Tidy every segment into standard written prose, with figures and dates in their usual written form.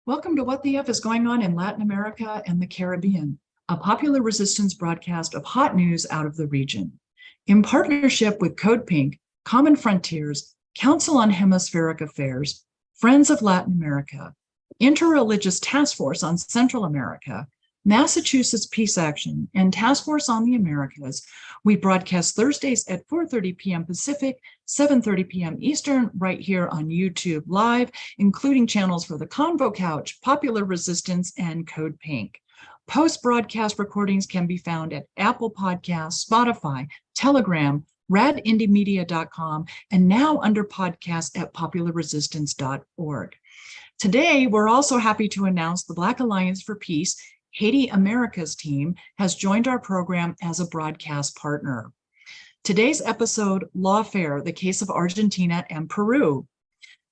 Welcome to What the F is Going On in Latin America and the Caribbean, a popular resistance broadcast of hot news out of the region. In partnership with Code Pink, Common Frontiers, Council on Hemispheric Affairs, Friends of Latin America, Interreligious Task Force on Central America, Massachusetts Peace Action, and Task Force on the Americas, we broadcast Thursdays at 4:30 p.m. Pacific, 7:30 p.m. Eastern, right here on YouTube Live, including channels for the Convo Couch, Popular Resistance, and Code Pink. Post-broadcast recordings can be found at Apple Podcasts, Spotify, Telegram, radindiemedia.com, and now under podcast at popularresistance.org. Today, we're also happy to announce the Black Alliance for Peace Haiti Americas team has joined our program as a broadcast partner. Today's episode, Lawfare, the case of Argentina and Peru.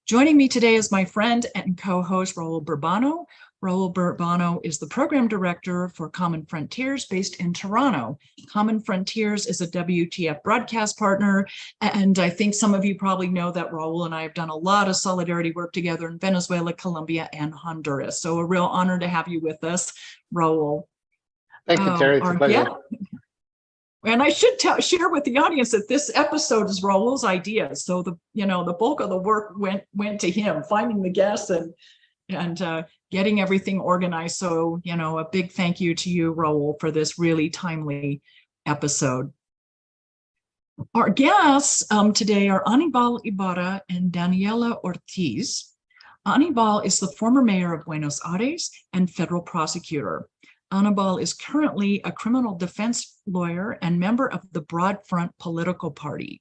Joining me today is my friend and co-host, Raul Burbano. Raul Burbano is the program director for Common Frontiers based in Toronto. Common Frontiers is a WTF broadcast partner, and I think some of you probably know that Raul and I have done a lot of solidarity work together in Venezuela, Colombia, and Honduras. So a real honor to have you with us, Raul. Thank you, Terry. It's a pleasure. And I should share with the audience that this episode is Raul's idea. So the bulk of the work went to him, finding the guests and getting everything organized. So, a big thank you to you, Raul, for this really timely episode. Our guests today are Anibal, Ibarra, and Daniela Ortiz. Anibal is the former mayor of Buenos Aires and federal prosecutor. Anibal is currently a criminal defense lawyer and member of the Broad Front political party.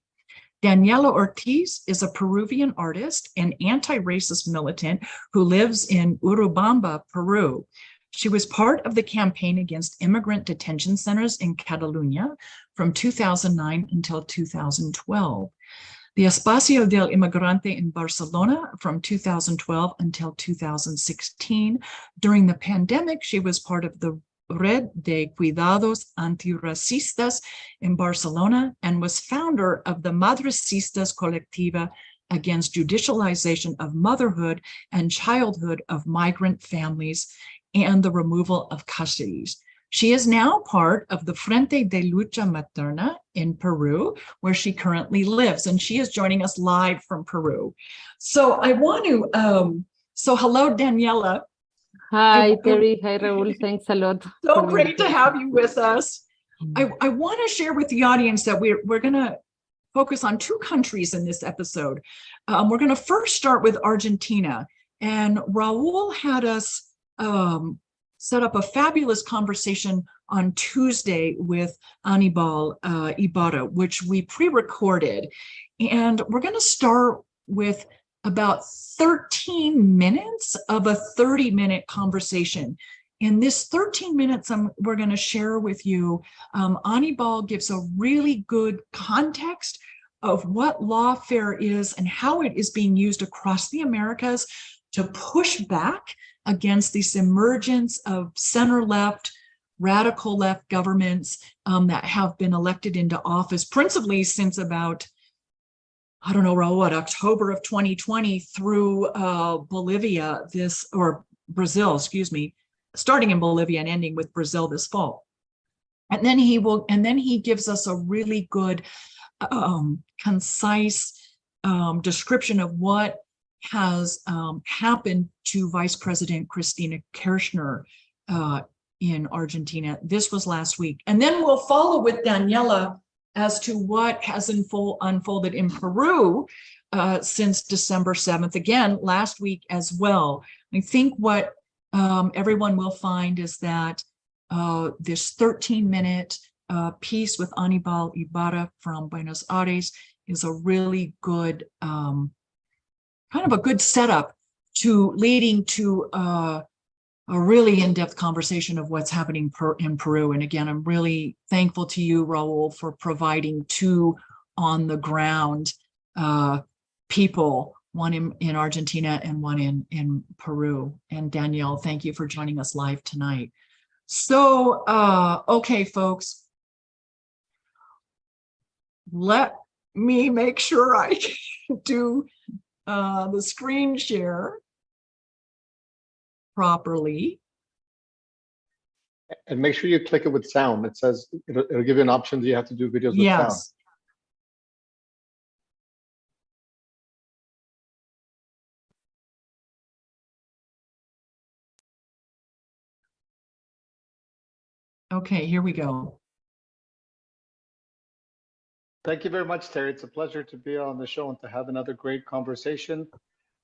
Daniela Ortiz is a Peruvian artist and anti-racist militant who lives in Urubamba, Peru. She was part of the campaign against immigrant detention centers in Catalonia from 2009 until 2012. The Espacio del Inmigrante in Barcelona from 2012 until 2016. During the pandemic, she was part of the Red de Cuidados Antirracistas in Barcelona and was founder of the Madrecistas Colectiva against judicialization of motherhood and childhood of migrant families and the removal of custodies. She is now part of the Frente de Lucha Materna in Peru, where she currently lives, and she is joining us live from Peru. So I want to, hello, Daniela. Hi, Terry. Hi, Raul. Thanks a lot. So great to have you with us. I want to share with the audience that we're going to focus on two countries in this episode. We're going to first start with Argentina. And Raul had us set up a fabulous conversation on Tuesday with Anibal Ibarra, which we pre-recorded. And we're going to start with about 13 minutes of a 30-minute conversation. In this 13 minutes, we're going to share with you, Anibal gives a really good context of what lawfare is and how it is being used across the Americas to push back against this emergence of center-left, radical left governments that have been elected into office, principally since about, I don't know, Raul, October of 2020 through Brazil, starting in Bolivia and ending with Brazil this fall. And then he gives us a really good, concise description of what has happened to Vice President Cristina Kirchner in Argentina. This was last week. And then we'll follow with Daniela as to what has unfolded in Peru since December 7th, again, last week as well. I think what everyone will find is that this 13-minute piece with Anibal Ibarra from Buenos Aires is a really good, kind of a good setup to leading to a really in-depth conversation of what's happening in Peru. And again, I'm really thankful to you, Raul, for providing two on-the-ground people, one in Argentina and one in Peru. And Danielle, thank you for joining us live tonight. So, okay, folks, let me make sure I do the screen share. properly. And make sure you click it with sound. It says, it'll give you an option that you have to do videos with sound. Yes. Okay, here we go. Thank you very much, Terry. It's a pleasure to be on the show and to have another great conversation.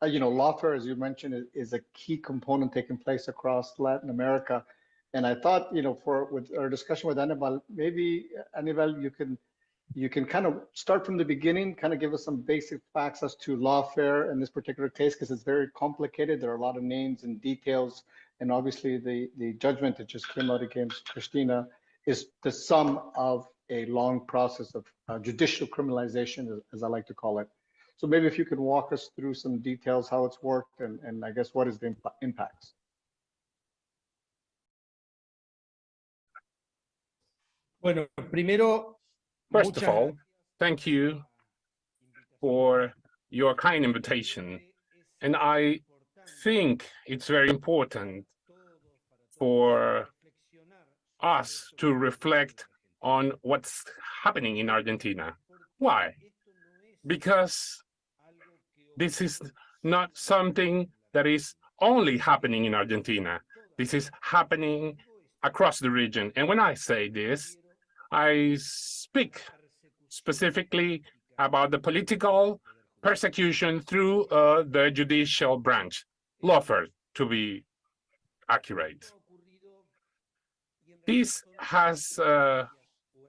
Lawfare, as you mentioned, is a key component taking place across Latin America. And I thought, with our discussion with Anibal, maybe Anibal, you can kind of start from the beginning, kind of give us some basic facts as to lawfare in this particular case, because it's very complicated. There are a lot of names and details. And obviously the judgment that just came out against Christina is the sum of a long process of judicial criminalization, as I like to call it. So maybe if you could walk us through some details, how it's worked, and I guess what is the impacts? Bueno, primero, first of all, thank you for your kind invitation. And I think it's very important for us to reflect on what's happening in Argentina. Why? Because this is not something that is only happening in Argentina. This is happening across the region. And when I say this, I speak specifically about the political persecution through the judicial branch, lawfare, to be accurate. This has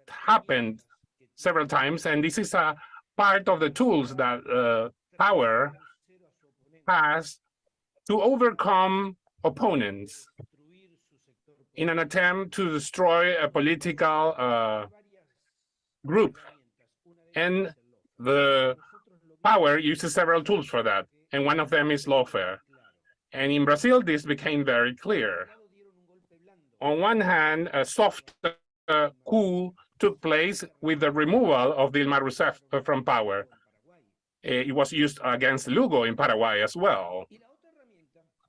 happened several times, and this is a part of the tools that power has to overcome opponents in an attempt to destroy a political group. And the power uses several tools for that, and one of them is lawfare. And in Brazil, this became very clear. On one hand, a soft coup took place with the removal of Dilma Rousseff from power. It was used against Lugo in Paraguay as well.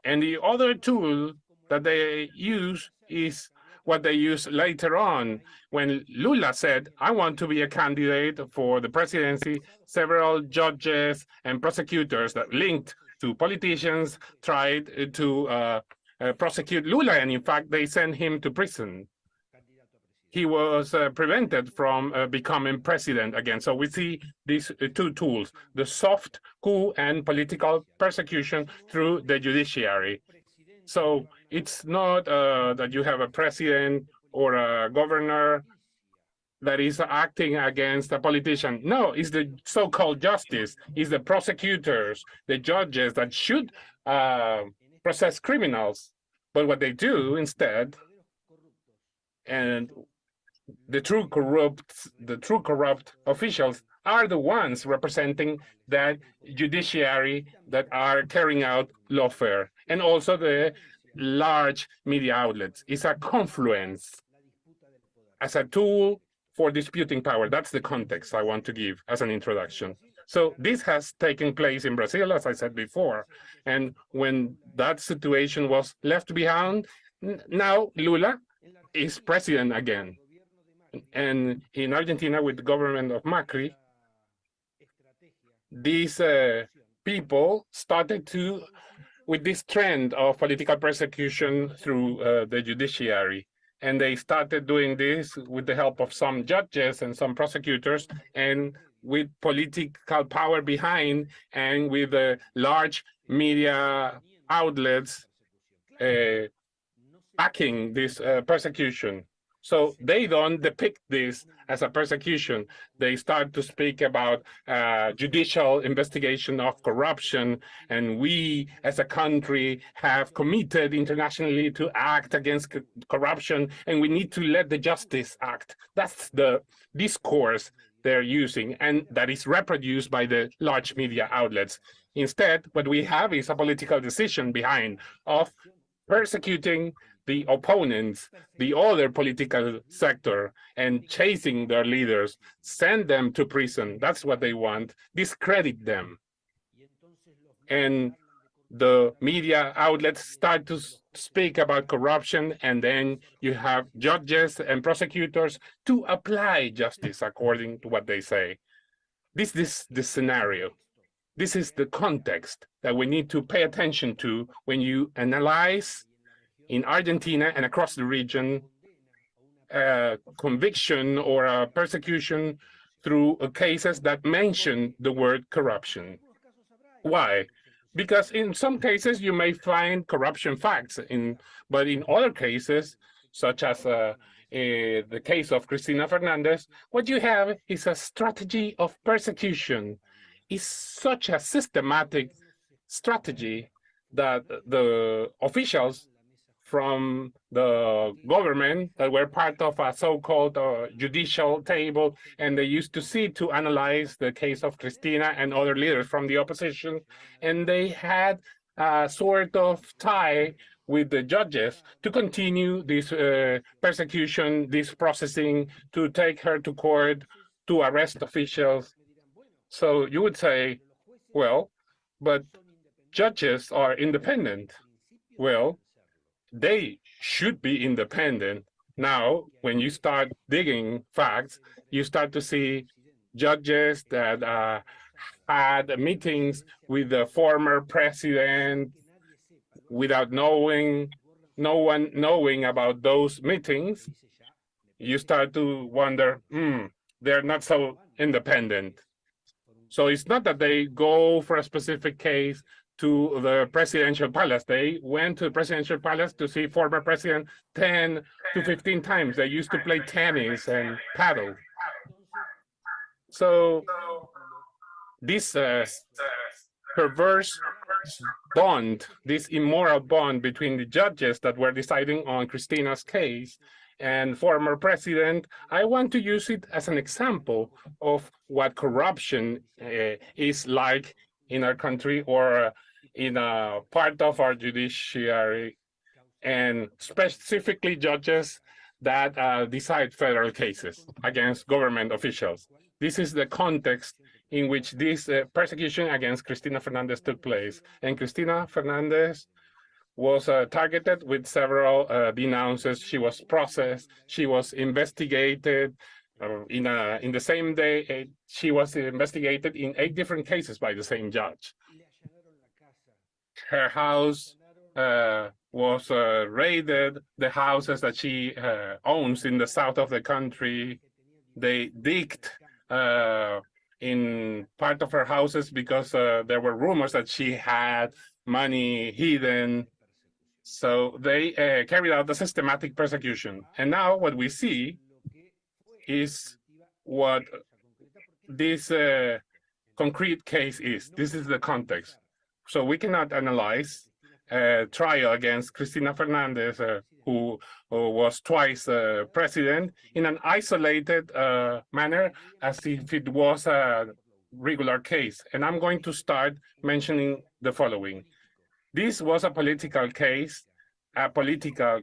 And the other tool that they use is what they used later on when Lula said, I want to be a candidate for the presidency. Several judges and prosecutors that linked to politicians tried to prosecute Lula, and in fact, they sent him to prison. He was prevented from becoming president again. So we see these two tools, the soft coup and political persecution through the judiciary. So it's not that you have a president or a governor that is acting against a politician. No, it's the so-called justice, it's the prosecutors, the judges that should process criminals. But what they do instead, and the true corrupt officials are the ones representing that judiciary that are carrying out lawfare, and also the large media outlets. It's a confluence as a tool for disputing power. That's the context I want to give as an introduction. So this has taken place in Brazil, as I said before. And when that situation was left behind, now Lula is president again. And in Argentina, with the government of Macri, these people started to, with this trend of political persecution through the judiciary. And they started doing this with the help of some judges and some prosecutors, and with political power behind, and with large media outlets backing this persecution. So they don't depict this as a persecution. They start to speak about judicial investigation of corruption, and we as a country have committed internationally to act against corruption, and we need to let the justice act. That's the discourse they're using, and that is reproduced by the large media outlets. Instead, what we have is a political decision behind of persecuting the opponents, the other political sector, and chasing their leaders, send them to prison. That's what they want, discredit them. And the media outlets start to speak about corruption, and then you have judges and prosecutors to apply justice according to what they say. This is the scenario. This is the context that we need to pay attention to when you analyze in Argentina and across the region conviction or a persecution through cases that mention the word corruption. Why? Because in some cases you may find corruption facts, but in other cases, such as the case of Cristina Fernandez, what you have is a strategy of persecution. It's such a systematic strategy that the officials from the government that were part of a so-called judicial table, and they used to sit to analyze the case of Cristina and other leaders from the opposition, and they had a sort of tie with the judges to continue this persecution, this processing, to take her to court, to arrest officials. So you would say, well, but judges are independent. Well, they should be independent. Now, when you start digging facts, you start to see judges that had meetings with the former president without no one knowing about those meetings. You start to wonder, they're not so independent. So it's not that they go for a specific case to the presidential palace. They went to the presidential palace to see former president 10 to 15 times. They used to play tennis and paddle. So this perverse bond, this immoral bond between the judges that were deciding on Cristina's case and former president, I want to use it as an example of what corruption is like in our country, or in a part of our judiciary, and specifically judges that decide federal cases against government officials. This is the context in which this persecution against Cristina Fernandez took place. And Cristina Fernandez was targeted with several denounces. She was processed. She was investigated. In the same day, she was investigated in 8 different cases by the same judge. Her house was raided. The houses that she owns in the south of the country, they digged in part of her houses because there were rumors that she had money hidden. So they carried out a systematic persecution. And now what we see is what this concrete case is. This is the context. So we cannot analyze a trial against Cristina Fernandez, who was twice president, in an isolated manner, as if it was a regular case. And I'm going to start mentioning the following. This was a political case, a political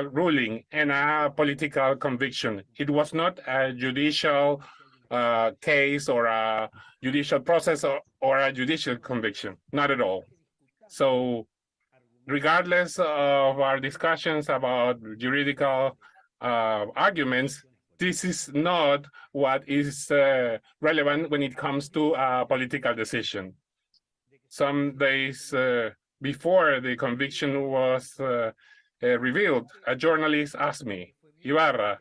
ruling, and a political conviction. It was not a judicial case or a judicial process or a judicial conviction, not at all. So regardless of our discussions about juridical arguments, this is not what is relevant when it comes to a political decision. Some days before the conviction was revealed, a journalist asked me, Ibarra,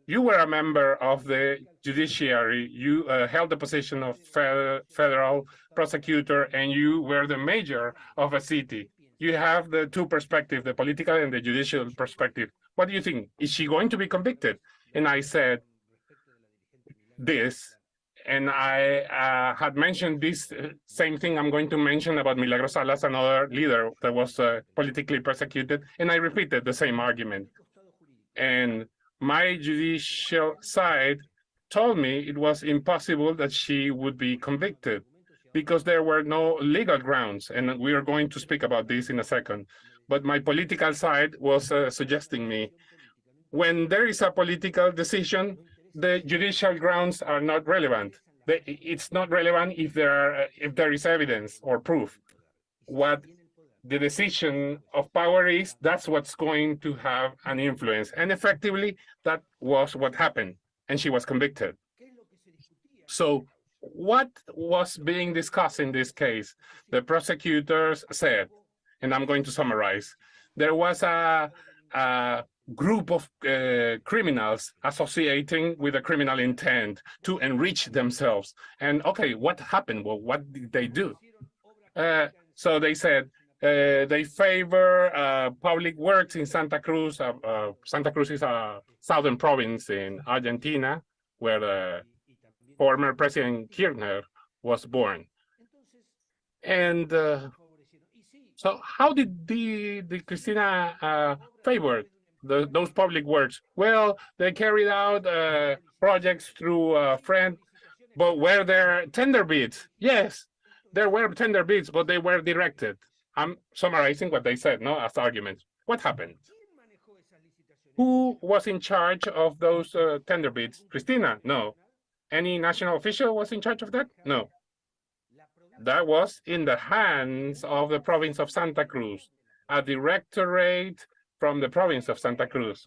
you were a member of the judiciary, you held the position of federal prosecutor, and you were the mayor of a city. You have the 2 perspectives, the political and the judicial perspective. What do you think? Is she going to be convicted? And I said this, and I had mentioned this same thing I'm going to mention about Milagros Salas, another leader that was politically persecuted, and I repeated the same argument. And my judicial side told me it was impossible that she would be convicted because there were no legal grounds, and we are going to speak about this in a second. But my political side was suggesting me, when there is a political decision, the judicial grounds are not relevant. It's not relevant if there is evidence or proof. what the decision of power is, that's what's going to have an influence. And effectively, that was what happened, and she was convicted. So what was being discussed in this case? The prosecutors said, and I'm going to summarize, there was a group of criminals associating with a criminal intent to enrich themselves. And okay, what happened? Well, what did they do? So they said they favor public works in Santa Cruz. Santa Cruz is a southern province in Argentina, where former President Kirchner was born. And so how did the Cristina favor those public works? Well, they carried out projects through a friend, but were there tender bids? Yes, there were tender bids, but they were directed. I'm summarizing what they said, no, as arguments. What happened? Who was in charge of those tender bids? Cristina? No. Any national official was in charge of that? No. That was in the hands of the province of Santa Cruz, a directorate from the province of Santa Cruz.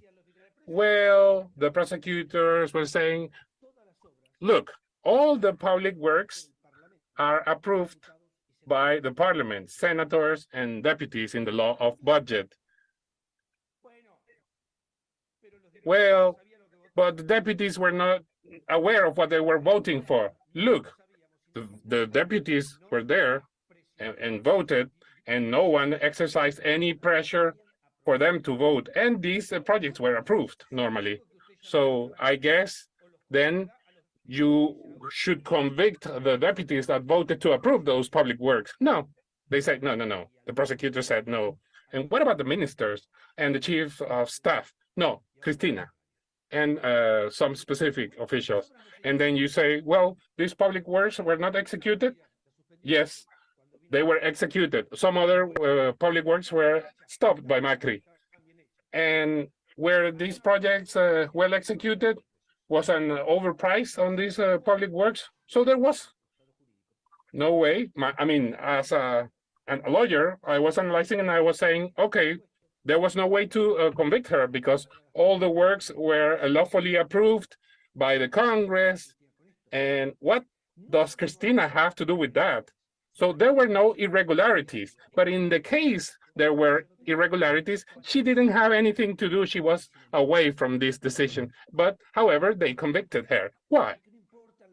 Well, the prosecutors were saying, look, all the public works are approved by the parliament, senators and deputies in the law of budget. Well, but the deputies were not aware of what they were voting for. Look, the deputies were there and voted, and no one exercised any pressure for them to vote. And these projects were approved normally. So I guess then you should convict the deputies that voted to approve those public works. No, they said, no, no, no. The prosecutor said no. And what about the ministers and the chief of staff? No, Cristina and some specific officials. And then you say, well, these public works were not executed? Yes, they were executed. Some other public works were stopped by Macri. And were these projects well executed? Was an overprice on these public works? So there was no way. I mean, as a lawyer, I was analyzing and I was saying, okay, there was no way to convict her because all the works were lawfully approved by the Congress. And what does Cristina have to do with that? So there were no irregularities. But in the case there were irregularities, she didn't have anything to do. She was away from this decision. But however, they convicted her. Why?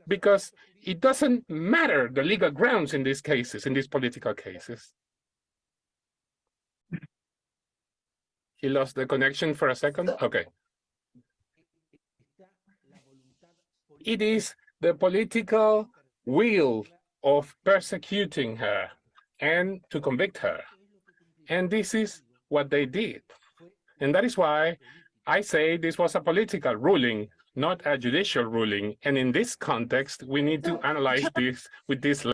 Because it doesn't matter the legal grounds in these cases, in these political cases. He lost the connection for a second. Okay. It is the political will of persecuting her and to convict her. And this is what they did. And that is why I say this was a political ruling, not a judicial ruling. And in this context, we need to analyze this with this.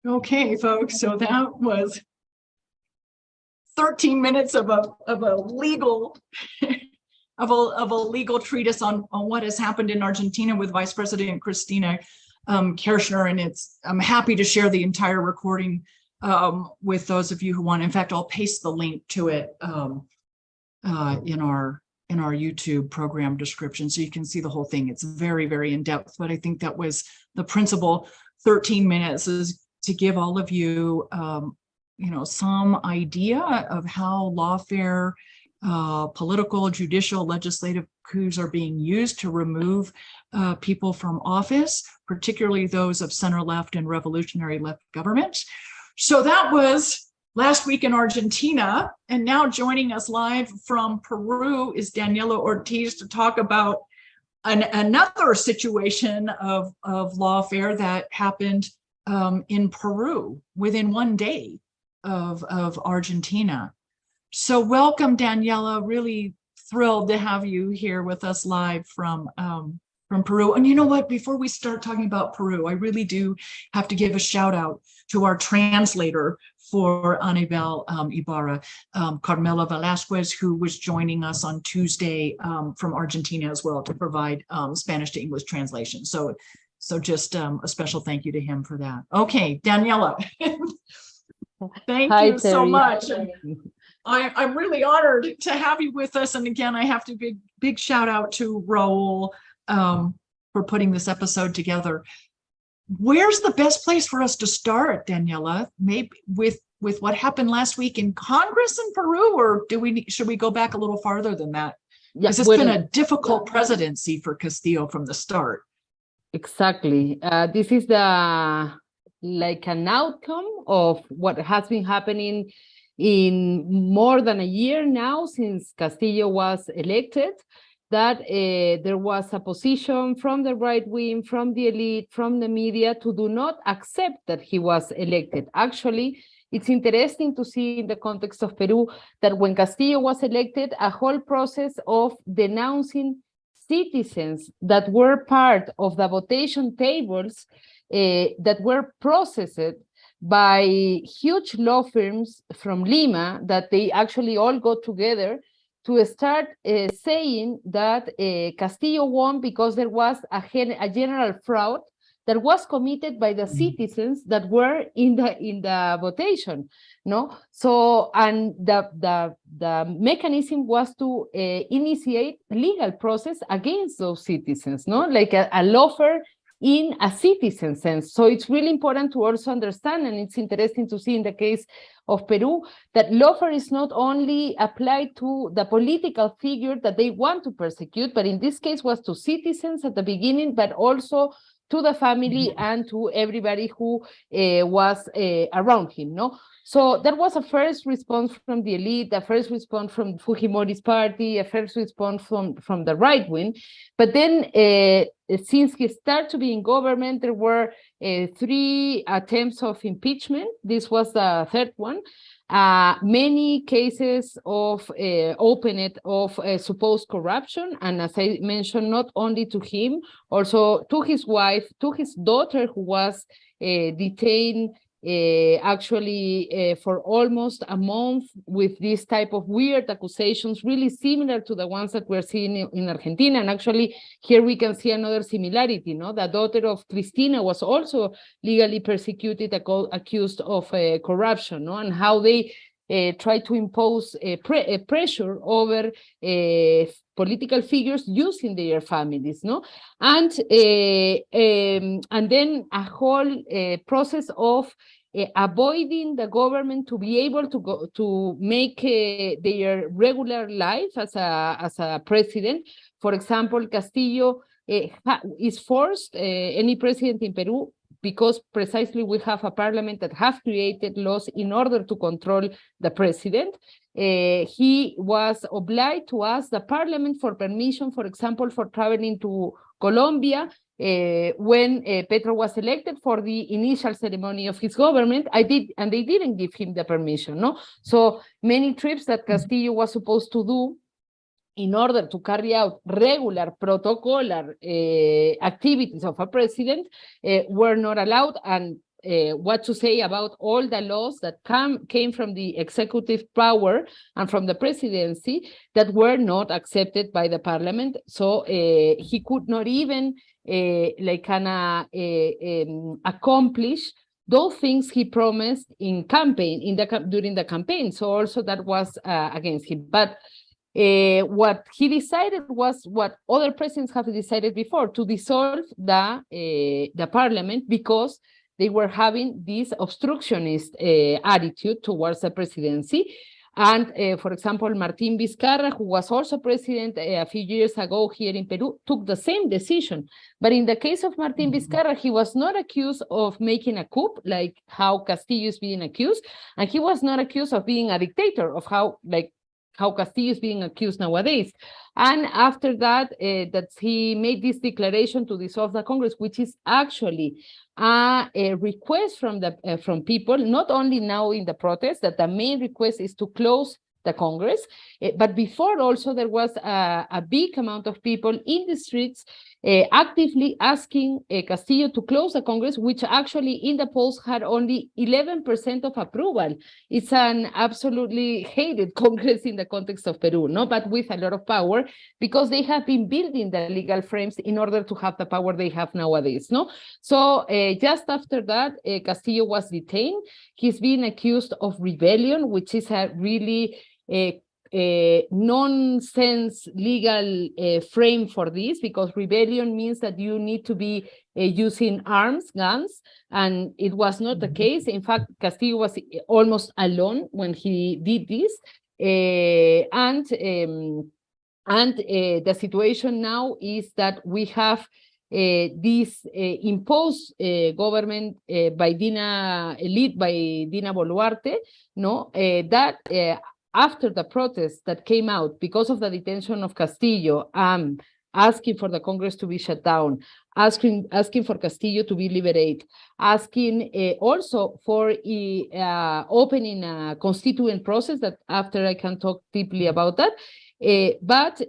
Okay, folks, so that was 13 minutes of a legal of a legal treatise on what has happened in Argentina with Vice President Cristina Kirchner, and I'm happy to share the entire recording with those of you who want. In fact, I'll paste the link to it in our YouTube program description so you can see the whole thing. It's very, very in depth, but I think that was the principle. 13 minutes is to give all of you, some idea of how lawfare, political, judicial, legislative coups are being used to remove people from office, particularly those of center-left and revolutionary left governments. So that was last week in Argentina, and now joining us live from Peru is Daniela Ortiz to talk about another situation of lawfare that happened in Peru within one day of Argentina. So welcome, Daniela. Really thrilled to have you here with us live from Peru. And you know what, before we start talking about Peru, I really do have to give a shout out to our translator for Anibal Ibarra, Carmela Velasquez, who was joining us on Tuesday from Argentina as well to provide Spanish to English translation. So So just a special thank you to him for that. Okay, Daniela, thank Hi, you so Terry. much. I'm really honored to have you with us. And again, I have to big shout out to Raul for putting this episode together. Where's the best place for us to start, Daniela? Maybe with what happened last week in Congress in Peru, or should we go back a little farther than that? Yeah, Because it's been a difficult presidency for Castillo from the start. exactly. This is like an outcome of what has been happening in more than a year now since Castillo was elected, that there was a position from the right wing, from the elite, from the media to do not accept that he was elected. Actually, it's interesting to see in the context of Peru that when Castillo was elected, a whole process of denouncing citizens that were part of the votation tables that were processed by huge law firms from Lima, that they actually all got together to start saying that Castillo won because there was a general fraud that was committed by the citizens that were in the votation, no? So, and the mechanism was to initiate legal process against those citizens, no? Like a lawfare in a citizen sense. So it's really important to also understand, and it's interesting to see in the case of Peru, that lawfare is not only applied to the political figure that they want to persecute, but in this case was to citizens at the beginning, but also to the family and to everybody who was around him, no? So that was a first response from the elite, a first response from Fujimori's party, a first response from the right wing. But then since he started to be in government, there were 3 attempts of impeachment. This was the 3rd one. Many cases of opened of supposed corruption, and as I mentioned, not only to him, also to his wife, to his daughter, who was detained actually for almost a month with this type of weird accusations, really similar to the ones that we're seeing in Argentina. And actually here we can see another similarity, no? The daughter of Cristina was also legally persecuted, accused of corruption, no? And how they try to impose pressure over political figures using their families, no? And then a whole process of avoiding the government to be able to go to make their regular life as a president. For example, Castillo is forced, any president in Peru, because precisely we have a parliament that have created laws in order to control the president. He was obliged to ask the parliament for permission, for example, for traveling to Colombia when Petro was elected for the initial ceremony of his government. And they didn't give him the permission, no? So many trips that Castillo was supposed to do in order to carry out regular protocolar activities of a president were not allowed. And what to say about all the laws that came from the executive power and from the presidency that were not accepted by the parliament. So he could not even accomplish those things he promised in campaign, during the campaign. So also that was against him. But what he decided was what other presidents have decided before, to dissolve the parliament, because they were having this obstructionist attitude towards the presidency. And for example, Martín Vizcarra, who was also president a few years ago here in Peru, took the same decision. But in the case of Martín Vizcarra, he was not accused of making a coup, like how Castillo is being accused, and he was not accused of being a dictator, of how Castillo is being accused nowadays. And after that, that he made this declaration to dissolve the Congress, which is actually a request from people, not only now in the protest, that the main request is to close the Congress, but before also there was a big amount of people in the streets actively asking Castillo to close the Congress, which actually in the polls had only 11% of approval. It's an absolutely hated Congress in the context of Peru, no, but with a lot of power, because they have been building the legal frames in order to have the power they have nowadays, no? So just after that, Castillo was detained. He's been accused of rebellion, which is a really nonsense legal frame for this, because rebellion means that you need to be using arms, guns, and it was not the case. In fact, Castillo was almost alone when he did this, and the situation now is that we have this imposed government led by Dina Boluarte, no, that after the protests that came out because of the detention of Castillo, asking for the Congress to be shut down, asking for Castillo to be liberated, asking also for opening a constituent process, that after I can talk deeply about that. But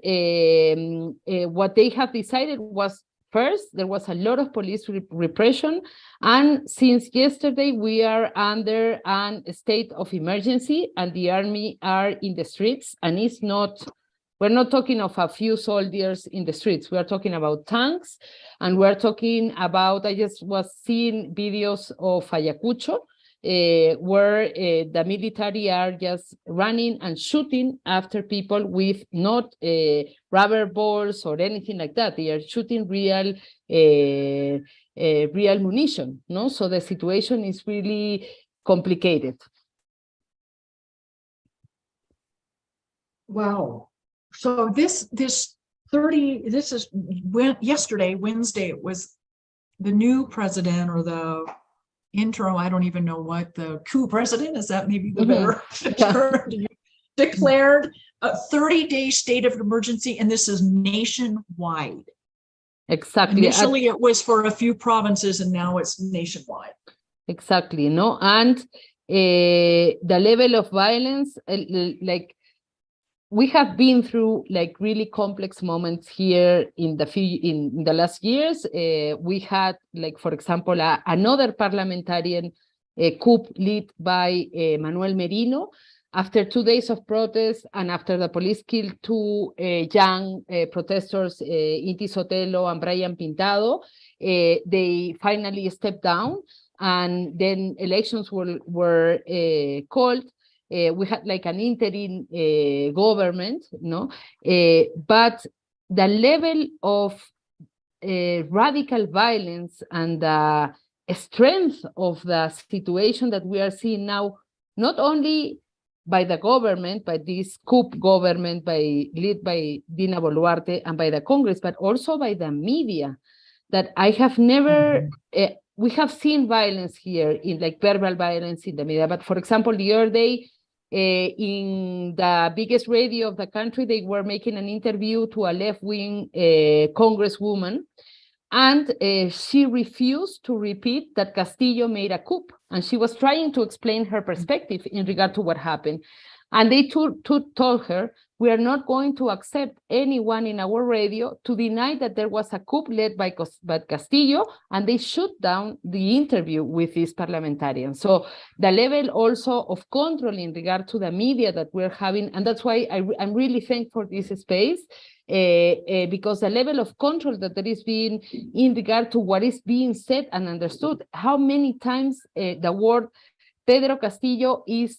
what they have decided was, first, there was a lot of police repression, and since yesterday we are under a state of emergency, and the army are in the streets, and it's not, we're not talking of a few soldiers in the streets, we are talking about tanks, and we're talking about, I just was seeing videos of Ayacucho, where the military are just running and shooting after people with not rubber balls or anything like that. They are shooting real munition, no? So the situation is really complicated. Wow. So yesterday, Wednesday, it was the new president, or the interim, I don't even know what, the coup president, is that maybe the better term, declared a 30-day state of emergency, and this is nationwide. Exactly. Initially, it was for a few provinces, and now it's nationwide. Exactly, no, and the level of violence, like, we have been through like really complex moments here in the last years. We had, like, for example, another parliamentarian coup led by Manuel Merino. After 2 days of protests, and after the police killed two young protesters, Inti Sotelo and Brian Pintado, they finally stepped down, and then elections were called. We had like an interim government, no? But the level of radical violence and the strength of the situation that we are seeing now, not only by the government, by this coup government led by Dina Boluarte, and by the Congress, but also by the media, that I have never, we have seen violence here, in like verbal violence in the media. But for example, the other day, in the biggest radio of the country, they were making an interview to a left-wing congresswoman, and she refused to repeat that Castillo made a coup, and she was trying to explain her perspective in regard to what happened. And they told her, we are not going to accept anyone in our radio to deny that there was a coup led by Castillo, and they shut down the interview with this parliamentarian. So the level also of control in regard to the media that we're having, and that's why I'm really thankful for this space, because the level of control that there is being in regard to what is being said and understood. How many times the word Pedro Castillo is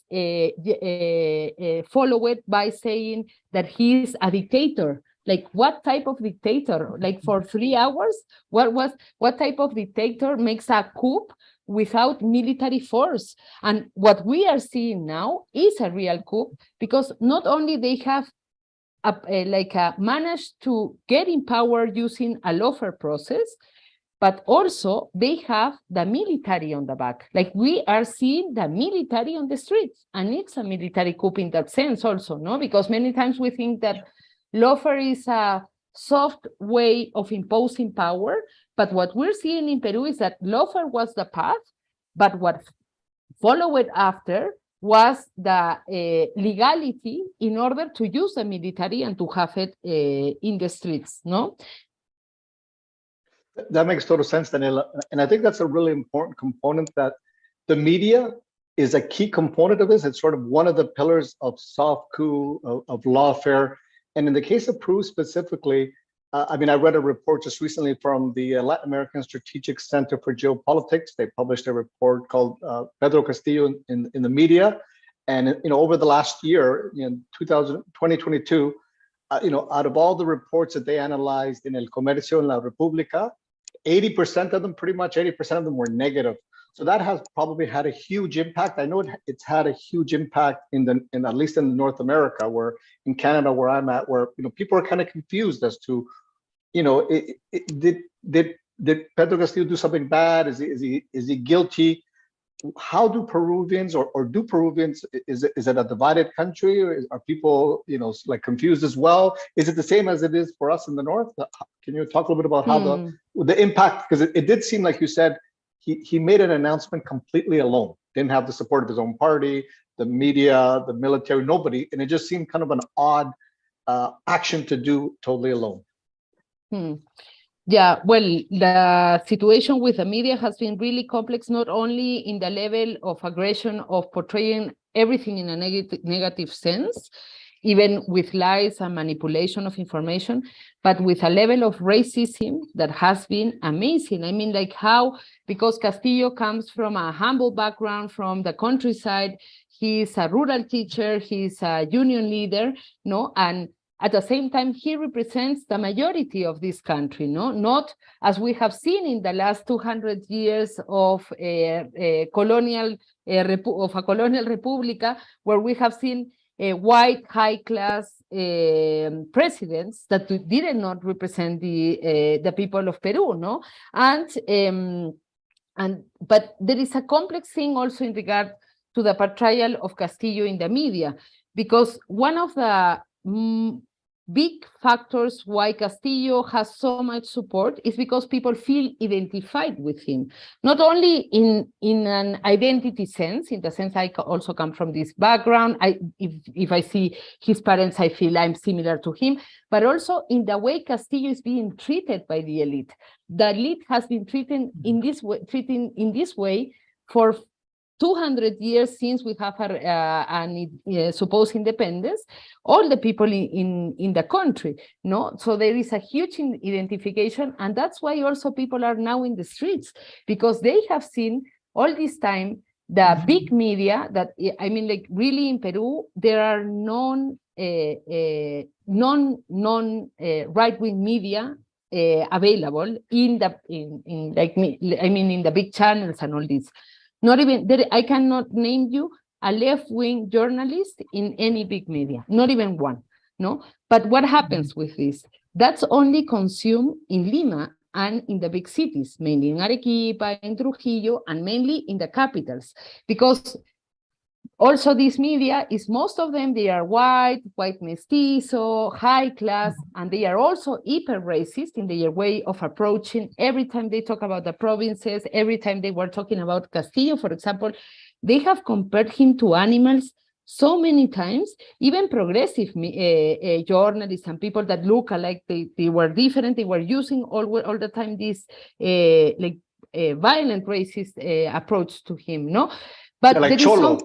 followed by saying that he is a dictator. Like, what type of dictator? Like, for 3 hours, what type of dictator makes a coup without military force? And what we are seeing now is a real coup, because not only they have managed to get in power using a lawfare process, but also they have the military on the back. Like, we are seeing the military on the streets, and it's a military coup in that sense also, no? Because many times we think that lawfare is a soft way of imposing power, but what we're seeing in Peru is that lawfare was the path, but what followed after was the legality in order to use the military and to have it in the streets, no? That makes total sense, Daniela. And I think that's a really important component, that the media is a key component of this. It's sort of one of the pillars of soft coup, of lawfare. And in the case of Peru specifically, I mean, I read a report just recently from the Latin American Strategic Center for Geopolitics. They published a report called Pedro Castillo in the media. And, you know, over the last year, in 2022, you know, out of all the reports that they analyzed in El Comercio and La República, 80% of them, pretty much 80% of them were negative. So that has probably had a huge impact. I know it's had a huge impact in at least in North America, where in Canada, where I'm at, where, you know, people are kind of confused as to, you know, did Pedro Castillo do something bad? Is he guilty? How do Peruvians or do Peruvians, is it a divided country, or are people, you know, like confused as well? Is it the same as it is for us in the North? Can you talk a little bit about how the impact, because it did seem like you said he made an announcement completely alone, didn't have the support of his own party, the media, the military, nobody, and it just seemed kind of an odd action to do totally alone. Yeah, well, the situation with the media has been really complex, not only in the level of aggression of portraying everything in a negative sense, even with lies and manipulation of information, but with a level of racism that has been amazing. I mean, like how, because Castillo comes from a humble background from the countryside, he's a rural teacher, he's a union leader, no, and at the same time, he represents the majority of this country, no? Not as we have seen in the last 200 years of a colonial república, where we have seen white high-class presidents that did not represent the people of Peru, no? But there is a complex thing also in regard to the portrayal of Castillo in the media, because one of the big factors why Castillo has so much support is because people feel identified with him, not only in an identity sense, in the sense I also come from this background. If I see his parents, I feel I'm similar to him, but also in the way Castillo is being treated by the elite. The elite has been treated in this way for 200 years since we have a supposed independence, all the people in the country, no? So there is a huge identification, and that's why also people are now in the streets, because they have seen all this time the big media that, I mean, like really in Peru, there are right-wing media available in the big channels and all this. Not even, I cannot name you a left-wing journalist in any big media, not even one, no? But what happens with this? That's only consumed in Lima and in the big cities, mainly in Arequipa, in Trujillo, and mainly in the capitals, because also this media is, most of them, they are white mestizo, high class, and they are also hyper racist in their way of approaching. Every time they talk about the provinces, every time they were talking about Castillo, for example, they have compared him to animals so many times. Even progressive journalists and people that look alike, they were different, they were using all the time this violent racist approach to him, no? But like Cholo.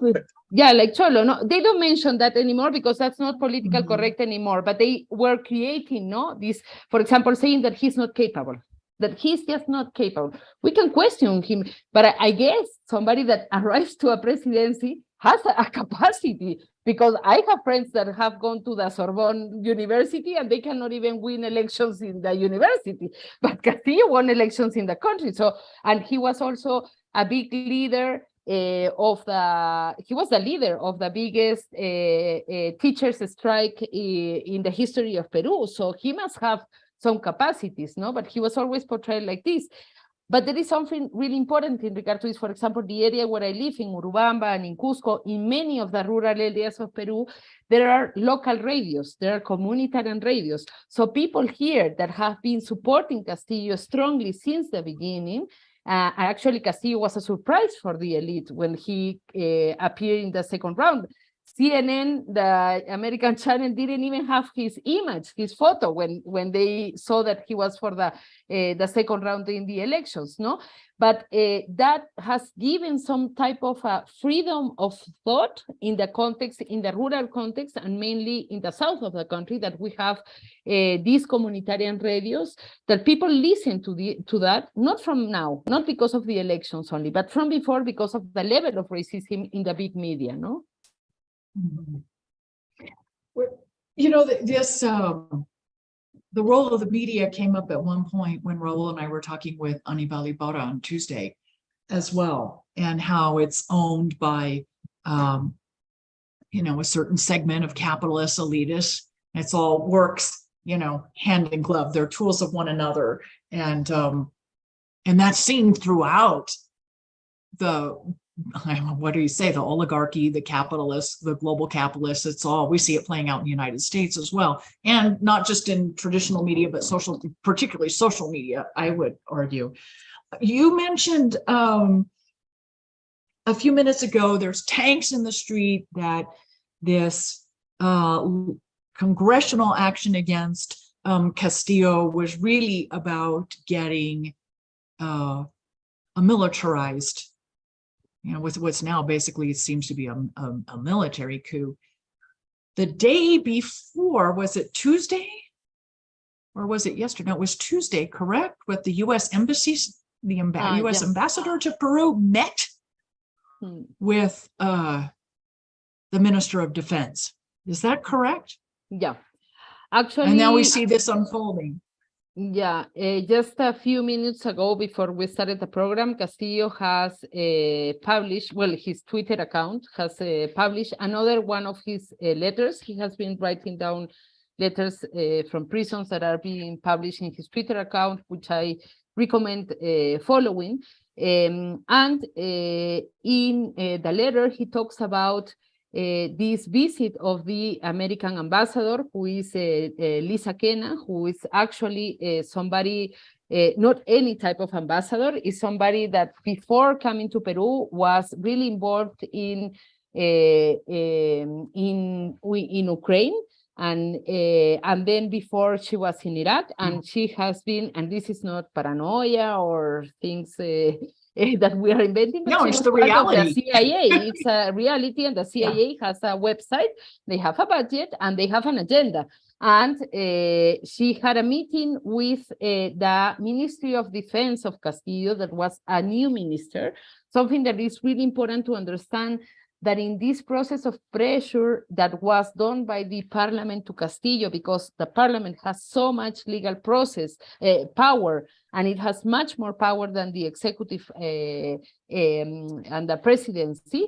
Yeah, like Cholo. No, they don't mention that anymore because that's not political correct anymore. But they were creating, no, this, for example, saying that he's not capable, that he's just not capable. We can question him, but I guess somebody that arrives to a presidency has a capacity, because I have friends that have gone to the Sorbonne University and they cannot even win elections in the university. But Castillo won elections in the country. So, and he was also a big leader. He was the leader of the biggest teachers' strike in the history of Peru. So he must have some capacities, no? But he was always portrayed like this. But there is something really important in regard to this. For example, the area where I live in Urubamba and in Cusco, in many of the rural areas of Peru, there are local radios, there are communitarian radios. So people here that have been supporting Castillo strongly since the beginning. Actually, Castillo was a surprise for the elite when he appeared in the second round. CNN, the American channel, didn't even have his image, his photo, when they saw that he was for the second round in the elections, no? But that has given some type of freedom of thought in the context, in the rural context, and mainly in the south of the country, that we have these communitarian radios, that people listen to that, not from now, not because of the elections only, but from before, because of the level of racism in the big media, no? Mhm. Well, you know, the role of the media came up at one point when Raul and I were talking with Anibal Ibarra on Tuesday as well, and how it's owned by, you know, a certain segment of capitalist elitists. It's all works, you know, hand in glove. They're tools of one another, and that's seen throughout the, what do you say, the oligarchy, the capitalists, the global capitalists. It's all, we see it playing out in the United States as well, and not just in traditional media, but particularly social media, I would argue. You mentioned a few minutes ago, there's tanks in the street, that this congressional action against Castillo was really about getting a militarized, you know, with what's now basically, it seems to be a military coup. The day before, was it Tuesday? Or was it yesterday? No, it was Tuesday, correct? With the U.S. embassies, the U.S. Yeah. ambassador to Peru met with the Minister of Defense. Is that correct? Yeah, actually. And now we see this unfolding. Yeah, just a few minutes ago, before we started the program, Castillo has published, well, his Twitter account has published another one of his letters. He has been writing down letters from prisons that are being published in his Twitter account, which I recommend following. And in the letter, he talks about this visit of the American ambassador, who is Lisa Kenna, who is actually somebody, not any type of ambassador, is somebody that before coming to Peru was really involved in Ukraine, and then before she was in Iraq, and she has been, and this is not paranoia or things that we are inventing, but no, she it's was the part reality. of the CIA. It's a reality, and the CIA has a website, they have a budget, and they have an agenda. And she had a meeting with the Ministry of Defense of Castillo, that was a new minister, something that is really important to understand, that in this process of pressure that was done by the parliament to Castillo, because the parliament has so much legal process power, and it has much more power than the executive and the presidency.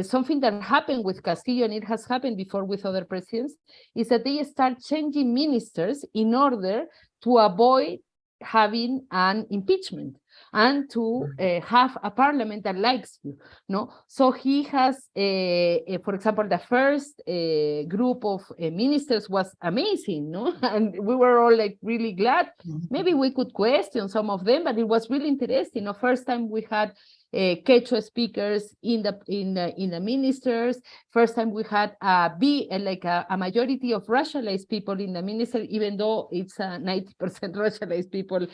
Something that happened with Castillo, and it has happened before with other presidents, is that they start changing ministers in order to avoid having an impeachment, and to have a parliament that likes you, no? So he has, for example, the first group of ministers was amazing, no? And we were all like really glad. Maybe we could question some of them, but it was really interesting. The first time we had Quechua speakers in the ministers. First time we had a majority of racialized people in the minister, even though it's a 90% racialized people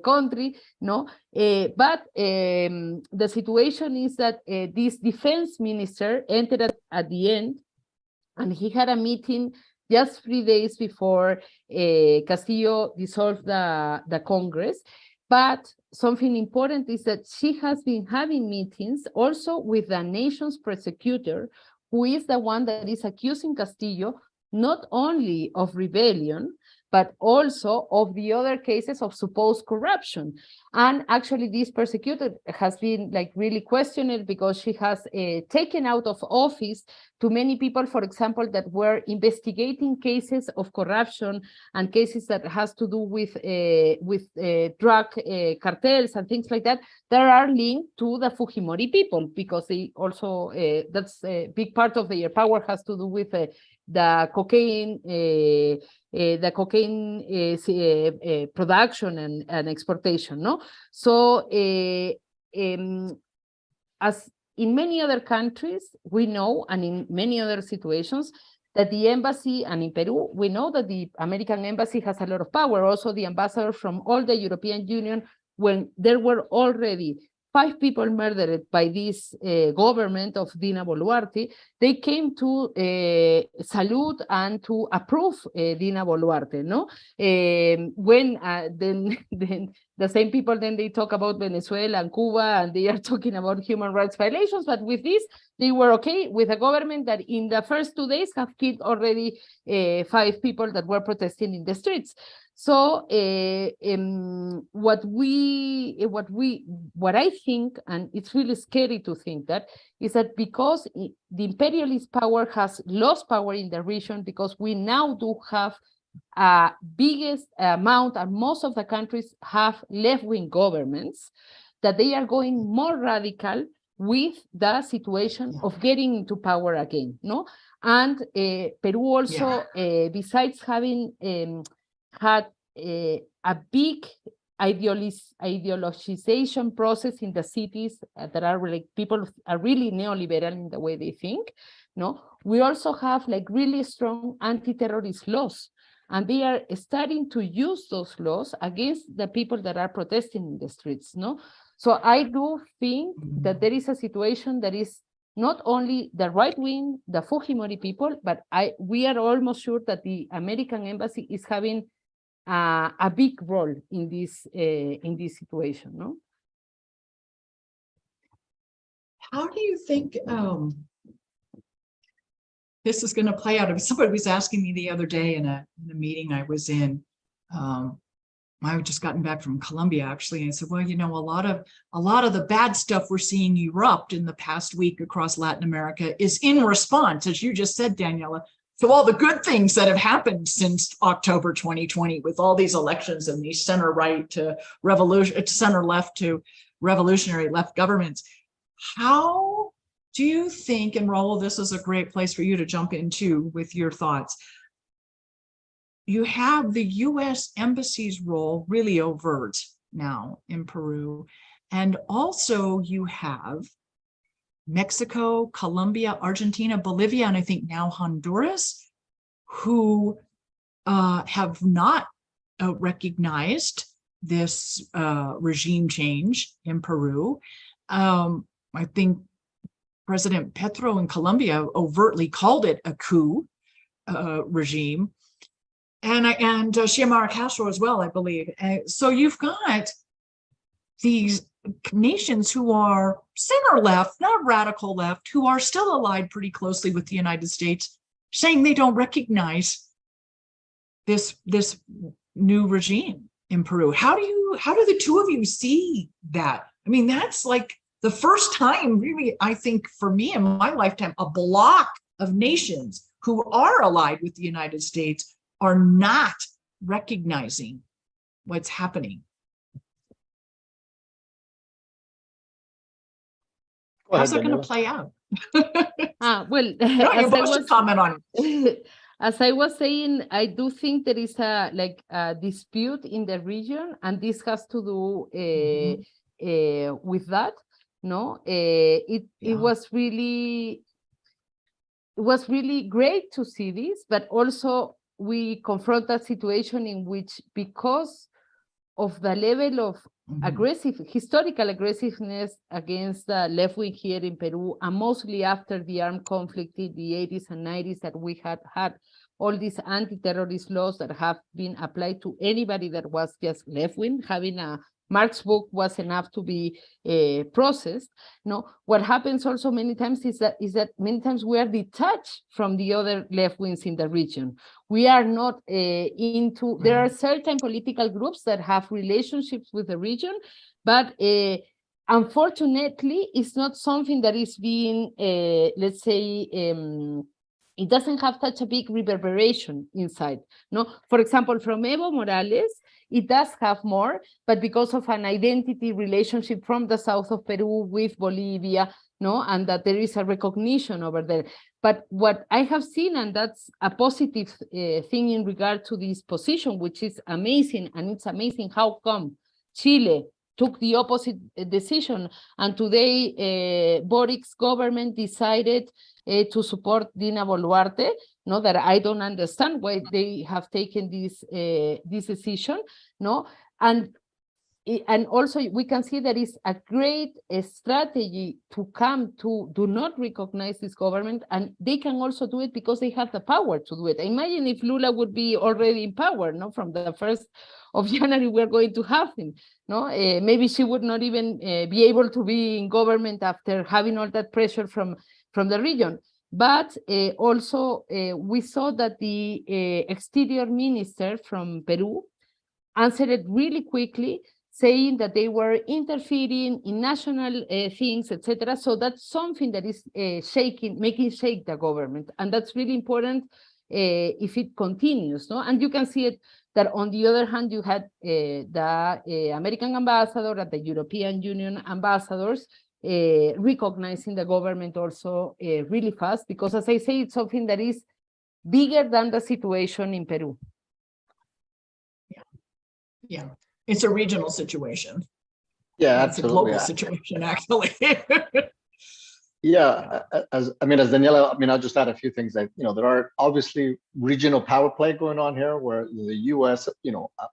country, no? But the situation is that this defense minister entered at the end, and he had a meeting just 3 days before Castillo dissolved the Congress. But something important is that she has been having meetings also with the nation's prosecutor, who is the one that is accusing Castillo not only of rebellion, but also of the other cases of supposed corruption. And actually this prosecutor has been like really questioned, because she has taken out of office too many people, for example, that were investigating cases of corruption and cases that has to do with drug cartels and things like that, that are linked to the Fujimori people, because they also, that's a big part of their power has to do with the cocaine production and exportation, no? So as in many other countries, we know, and in many other situations, that the embassy, and in Peru, we know that the American embassy has a lot of power. Also, the ambassador from all the European Union, when there were already 5 people murdered by this government of Dina Boluarte, they came to salute and to approve Dina Boluarte, no? When then the same people, then they talk about Venezuela and Cuba, and they are talking about human rights violations, but with this, they were okay with a government that in the first 2 days have killed already 5 people that were protesting in the streets. So what I think, and it's really scary to think that, is that because the imperialist power has lost power in the region, because we now do have biggest amount, and most of the countries have left-wing governments, that they are going more radical with the situation of getting into power again, no? And Peru also, besides having had a big ideologization process in the cities that are like, people are really neoliberal in the way they think, no? We also have like really strong anti-terrorist laws, and they are starting to use those laws against the people that are protesting in the streets, no? So I do think that there is a situation that is not only the right wing, the Fujimori people, but we are almost sure that the American embassy is having a big role in this situation, no? How do you think this is going to play out? Somebody was asking me the other day in a meeting I was in. I had just gotten back from Colombia, actually, and I said, well, you know, a lot of the bad stuff we're seeing erupt in the past week across Latin America is in response, as you just said, Daniela, to all the good things that have happened since October 2020, with all these elections and these center-right to center-left to revolutionary left governments. How do you think, and Raul, this is a great place for you to jump into with your thoughts, you have the U.S. Embassy's role really overt now in Peru, and also you have Mexico, Colombia, Argentina, Bolivia, and I think now Honduras, who have not recognized this regime change in Peru. I think President Petro in Colombia overtly called it a coup regime. And Xiomara Castro as well, I believe. So you've got these nations who are center left, not radical left, who are still allied pretty closely with the United States, saying they don't recognize this new regime in Peru. How do the two of you see that? I mean, that's like the first time, really, I think, for me in my lifetime, a block of nations who are allied with the United States are not recognizing what's happening. How's that going to play out? Well, no, you both should comment on it. As I was saying, I do think there is a dispute in the region, and this has to do with that. No, it was really great to see this, but also we confront a situation in which, because of the level of historical aggressiveness against the left wing here in Peru, and mostly after the armed conflict in the 80s and 90s, that we had all these anti-terrorist laws that have been applied to anybody that was just left wing. Having a Marx book was enough to be processed. No, what happens also many times is that many times we are detached from the other left wings in the region. We are not into. There are certain political groups that have relationships with the region, but unfortunately, it's not something that is being, let's say, it doesn't have such a big reverberation inside. No, for example, from Evo Morales, it does have more, but because of an identity relationship from the south of Peru with Bolivia, no, and that there is a recognition over there. But what I have seen, and that's a positive thing in regard to this position, which is amazing, and it's amazing how come Chile, took the opposite decision. And today, Boric's government decided to support Dina Boluarte. No, that I don't understand why they have taken this decision. No, and also we can see that it's a great strategy to come to do not recognize this government, and they can also do it because they have the power to do it. Imagine if Lula would be already in power, no, from the 1st of January, we're going to have him, no? Maybe she would not even be able to be in government after having all that pressure from the region. But also we saw that the exterior minister from Peru answered it really quickly, saying that they were interfering in national things, etc. So that's something that is making shake the government. And that's really important if it continues, no? And you can see it that on the other hand, you had the American ambassador and the European Union ambassadors recognizing the government also really fast, because as I say, it's something that is bigger than the situation in Peru. Yeah. It's a regional situation. Yeah, It's a absolutely. global situation, actually. Yeah, as Daniela, I'll just add a few things that, there are obviously regional power play going on here where the US,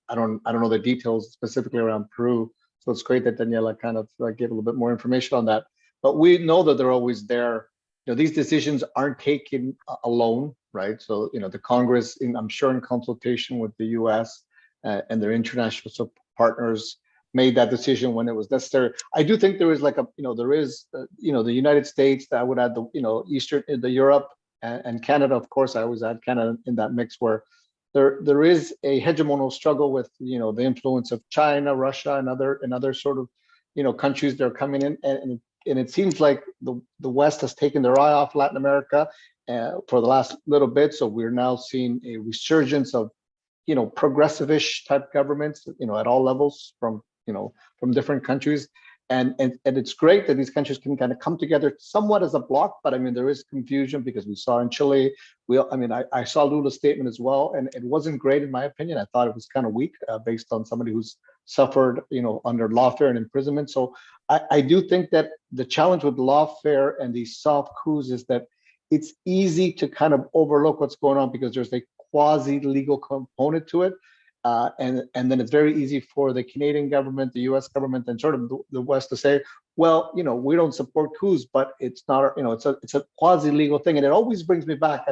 I don't know the details specifically around Peru. So it's great that Daniela kind of gave a little bit more information on that. But we know that they're always there. These decisions aren't taken alone, right? So, the Congress, I'm sure in consultation with the US and their international partners, made that decision when it was necessary. I do think there is the United States, that I would add the Europe and Canada, of course, I always add Canada in that mix, where there is a hegemonal struggle with, the influence of China, Russia, and other sort of, countries that are coming in. And it seems like the West has taken their eye off Latin America for the last little bit. So we're now seeing a resurgence of, progressive-ish type governments, at all levels from different countries. And it's great that these countries can kind of come together somewhat as a bloc, but there is confusion because we saw in Chile, I saw Lula's statement as well, and it wasn't great in my opinion. I thought it was kind of weak based on somebody who's suffered, under lawfare and imprisonment. So I do think that the challenge with lawfare and these soft coups is that it's easy to kind of overlook what's going on because there's a quasi-legal component to it. And then it's very easy for the Canadian government, the US government, and sort of the West to say, well, we don't support coups, but it's not, it's a quasi-legal thing. And it always brings me back.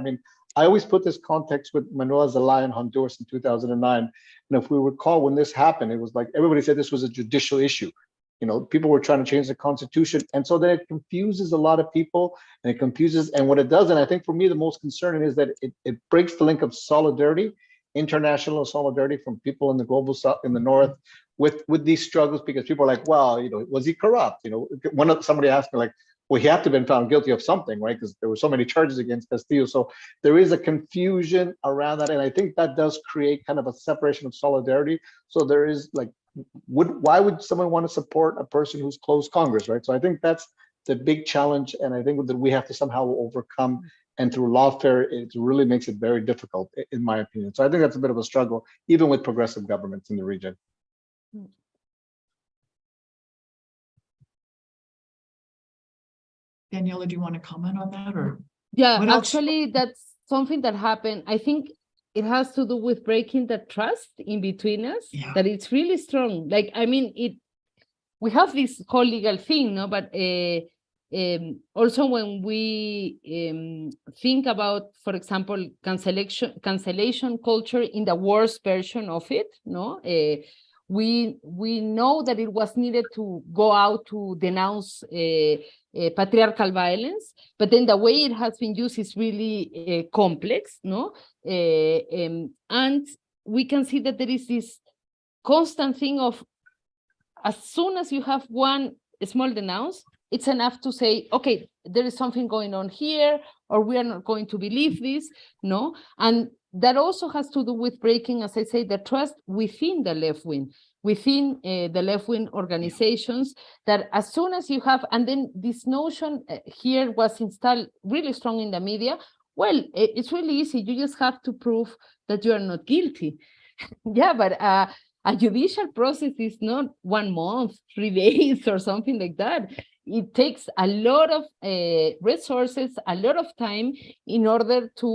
I always put this context with Manuel Zelaya in Honduras in 2009. And if we recall, when this happened, it was like everybody said this was a judicial issue. People were trying to change the constitution. And so then it confuses a lot of people, and it confuses. And what it does, and I think for me, the most concerning is that it breaks the link of solidarity, international solidarity from people in the global south, in the north, with these struggles, because people are like, well, was he corrupt? Somebody asked me, like, well, he had to have been found guilty of something, right? Because there were so many charges against Castillo. So there is a confusion around that. And I think that does create kind of a separation of solidarity. So there is like, why would someone want to support a person who's closed Congress, right? So I think that's the big challenge. And I think that we have to somehow overcome. And through lawfare, it really makes it very difficult, in my opinion. So I think that's a bit of a struggle, even with progressive governments in the region. Daniela, do you want to comment on that, or? Yeah, actually, that's something that happened. I think it has to do with breaking the trust in between us, that it's really strong. Like, we have this whole legal thing, no, but also when we think about, for example, cancellation culture in the worst version of it, no, we know that it was needed to go out to denounce patriarchal violence, but then the way it has been used is really complex, no, and we can see that there is this constant thing of, as soon as you have one small denounce, it's enough to say, okay, there is something going on here, or we are not going to believe this, no? And that also has to do with breaking, as I say, the trust within the left wing, within the left wing organizations, that as soon as you have, and then this notion here was installed really strong in the media, well, it's really easy. You just have to prove that you are not guilty. Yeah, but a judicial process is not 1 month, 3 days, or something like that. It takes a lot of resources, a lot of time in order to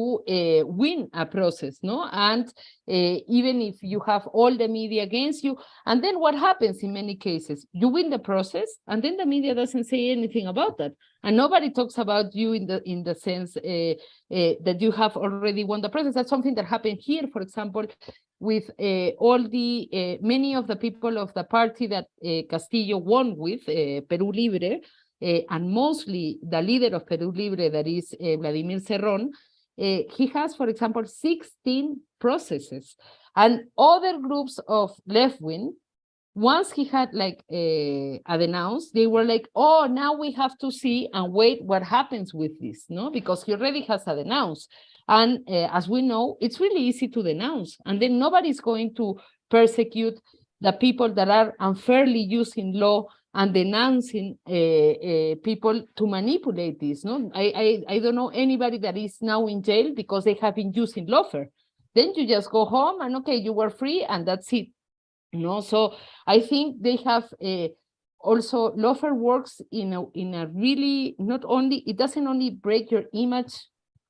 win a process, no? And even if you have all the media against you, and then what happens in many cases? You win the process, and then the media doesn't say anything about that, and nobody talks about you in the sense that you have already won the process. That's something that happened here, for example, with all the many of the people of the party that Castillo won with, Perú Libre, and mostly the leader of Perú Libre, that is Vladimir Cerrón. He has, for example, 16 processes, and other groups of left wing, once he had like announced, they were like, oh, now we have to see and wait what happens with this, no? Because he already has announced. And as we know, it's really easy to denounce, and then nobody's going to persecute the people that are unfairly using law and denouncing people to manipulate this. No, I don't know anybody that is now in jail because they have been using lawfare. Then you just go home and okay, you were free, and that's it. No, so I think they have also lawfare works in a really, not only, it doesn't only break your image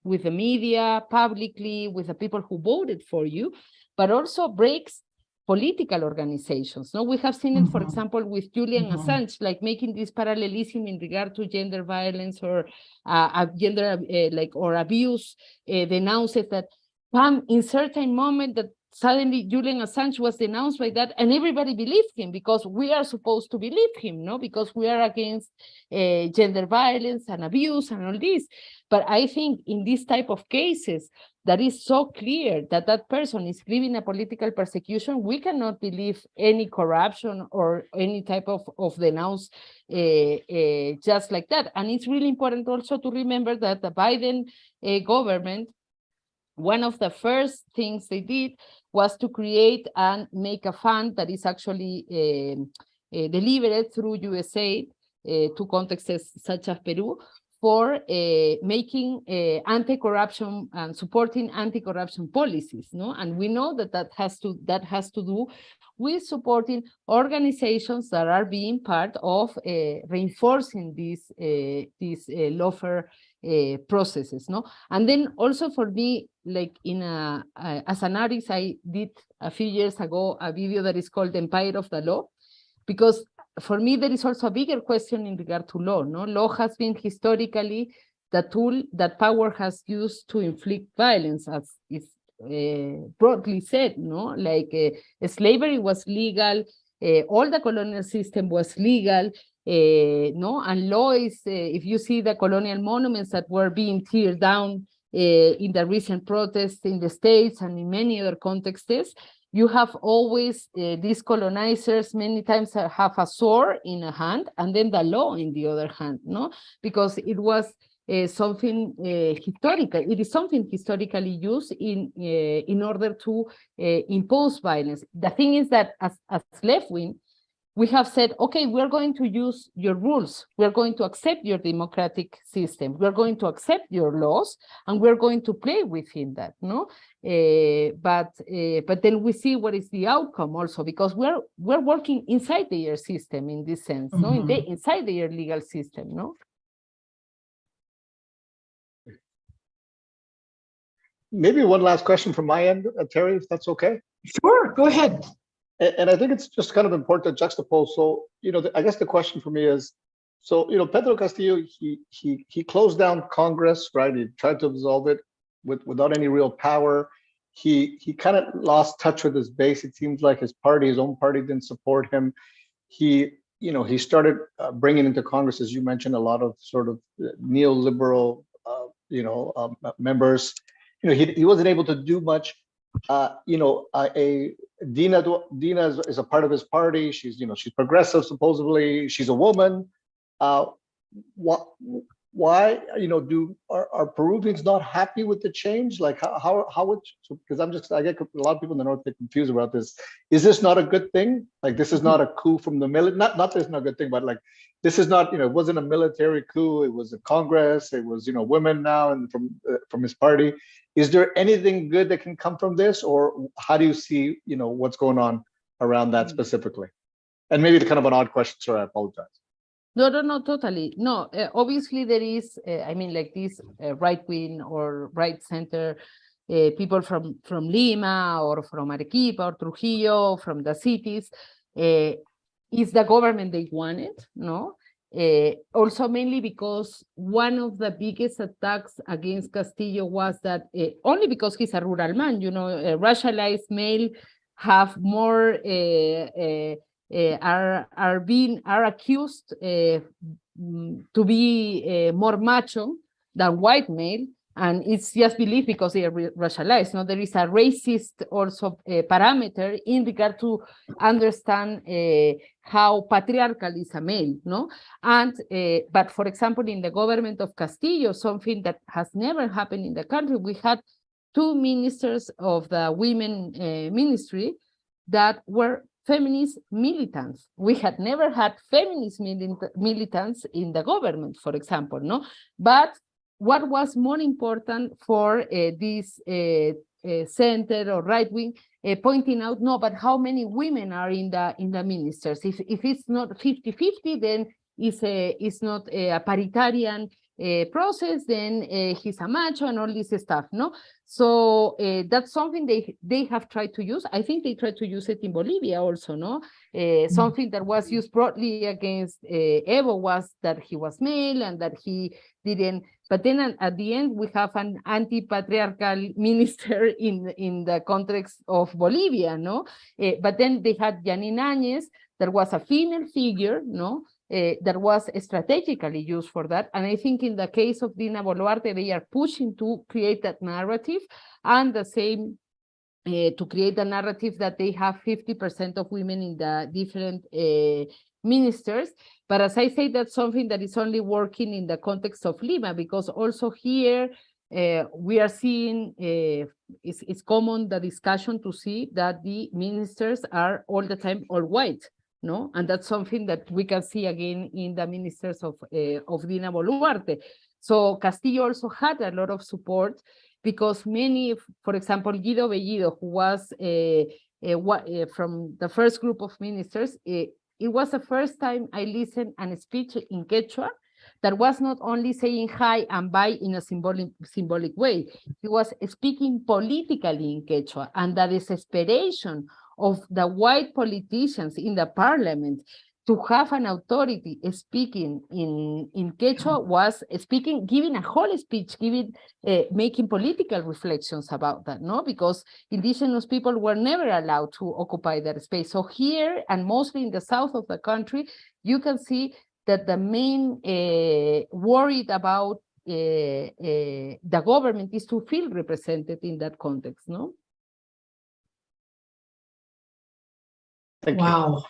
with the media, publicly, with the people who voted for you, but also breaks political organizations. No, we have seen it, for example, with Julian Assange, like making this parallelism in regard to gender violence or gender or abuse, denounces that come in certain moment that suddenly Julian Assange was denounced by that, and everybody believed him because we are supposed to believe him, no? Because we are against gender violence and abuse and all this. But I think in this type of cases, that is so clear that that person is living a political persecution, we cannot believe any corruption or any type of denounce just like that. And it's really important also to remember that the Biden government, one of the first things they did was to create and make a fund that is actually delivered through USAID to contexts such as Peru for making anti-corruption and supporting anti-corruption policies, no? And we know that that has to do with supporting organizations that are being part of reinforcing these lawfare processes, no? And then also for me, like as an artist, I did a few years ago a video that is called Empire of the Law, because for me there is also a bigger question in regard to law, no? Law has been historically the tool that power has used to inflict violence, as is broadly said, no? Like slavery was legal, all the colonial system was legal, no? And law is, if you see the colonial monuments that were being teared down in the recent protests in the States and in many other contexts, you have always these colonizers many times have a sword in a hand and then the law in the other hand, no? Because it was something historical. It is something historically used in order to impose violence. The thing is that as left wing, we have said, okay, we're going to use your rules. We're going to accept your democratic system. We're going to accept your laws, and we're going to play within that, no? But then we see what is the outcome also, because we're working inside their system in this sense, no? Inside their legal system, no? Maybe one last question from my end, Terry, if that's okay. Sure, go ahead. And I think it's just kind of important to juxtapose. So, I guess the question for me is, so, Pedro Castillo, he closed down Congress, right? He tried to dissolve it without any real power. He kind of lost touch with his base. It seems like his own party didn't support him. He started bringing into Congress, as you mentioned, a lot of sort of neoliberal, members. He wasn't able to do much. Dina is a part of his party. She's progressive, supposedly. She's a woman. Why are Peruvians not happy with the change? Like how because I get a lot of people in the north get confused about this. Is this not a good thing? Like, this is not a coup from the military. Not that it's not a good thing, but like, this is not, it wasn't a military coup. It was a Congress. It was, women now and from his party. Is there anything good that can come from this, or how do you see, what's going on around that specifically? And maybe the kind of an odd question, sir, I apologize. No, totally. No, obviously there is, I mean, like this right wing or right center people from Lima or from Arequipa or Trujillo, from the cities, is the government they wanted, no? Also mainly because one of the biggest attacks against Castillo was that only because he's a rural man, you know, racialized male have more are accused to be more macho than white male, and it's just believed because they are racialized. No, there is a racist also parameter in regard to understand how patriarchal is a male. No, and but for example, in the government of Castillo, something that has never happened in the country, we had 2 ministers of the women ministry that were feminist militants. We had never had feminist militants in the government, for example, no? But what was more important for this center or right wing pointing out, no, but how many women are in the ministers? If it's not 50-50, then it's not a paritarian process, then he's a macho and all this stuff, no? So that's something they have tried to use. I think they tried to use it in Bolivia also, no? Something that was used broadly against Evo was that he was male and that he didn't. But then at the end, we have an anti-patriarchal minister in the context of Bolivia, no? But then they had Janine Áñez, that was a female figure, no? That was strategically used for that. And I think in the case of Dina Boluarte, they are pushing to create that narrative, and the same to create the narrative that they have 50% of women in the different ministers. But as I say, that's something that is only working in the context of Lima, because also here we are seeing, it's common the discussion to see that the ministers are all the time all white. No, and that's something that we can see again in the ministers of Dina Boluarte. So Castillo also had a lot of support because many, for example, Guido Bellido, who was from the first group of ministers, it was the first time I listened to a speech in Quechua that was not only saying hi and bye in a symbolic way. He was speaking politically in Quechua, and the desperation of the white politicians in the parliament to have an authority speaking in Quechua was speaking, giving a whole speech, making political reflections about that, no? Because indigenous people were never allowed to occupy that space. So here, and mostly in the south of the country, you can see that the main worried about the government is to feel represented in that context, no? Thank you. Wow.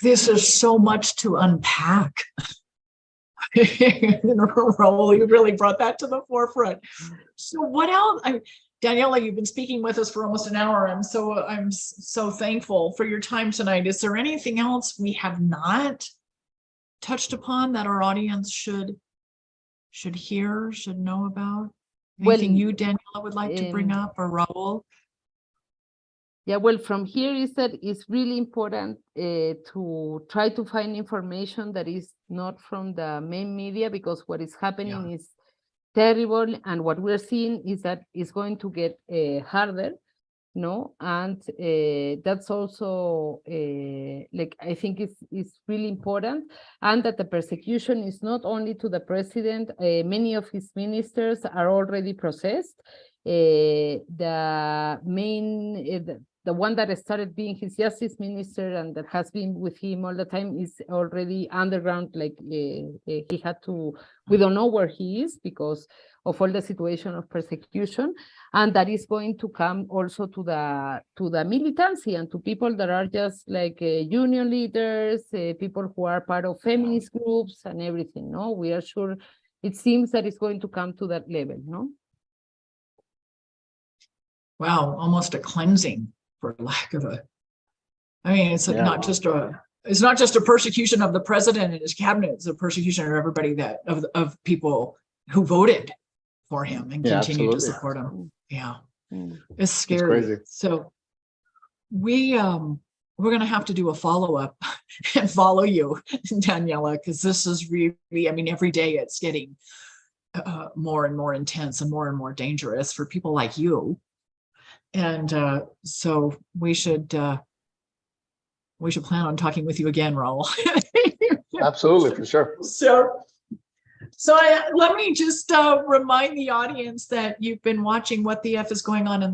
This is so much to unpack. Raul, you really brought that to the forefront. So what else? Daniela, you've been speaking with us for almost an hour. I'm so thankful for your time tonight. Is there anything else we have not touched upon that our audience should hear, should know about? Anything you, Daniela, would like to bring up, or Raul? Yeah, well, from here is that it's really important to try to find information that is not from the main media, because what is happening is terrible, and what we're seeing is that it's going to get harder, no? And that's also, like, I think it's really important, and that the persecution is not only to the president. Many of his ministers are already processed. The one that started being his justice minister and that has been with him all the time is already underground. Like he had to, we don't know where he is because of all the situation of persecution, and that is going to come also to the militancy and to people that are just like union leaders, people who are part of feminist groups and everything. No, we are sure. It seems that it's going to come to that level. No. Wow, almost a cleansing, for lack of a. I mean, it's not just a persecution of the president and his cabinet. It's a persecution of everybody of people who voted for him and continue to support him. Yeah, it's scary. It's crazy. So we're going to have to do a follow-up and follow you, Daniela, because this is really, I mean, every day it's getting more and more intense and more dangerous for people like you. And so we should plan on talking with you again, Raul. Absolutely, for sure. So let me just remind the audience that you've been watching What the F is Going On in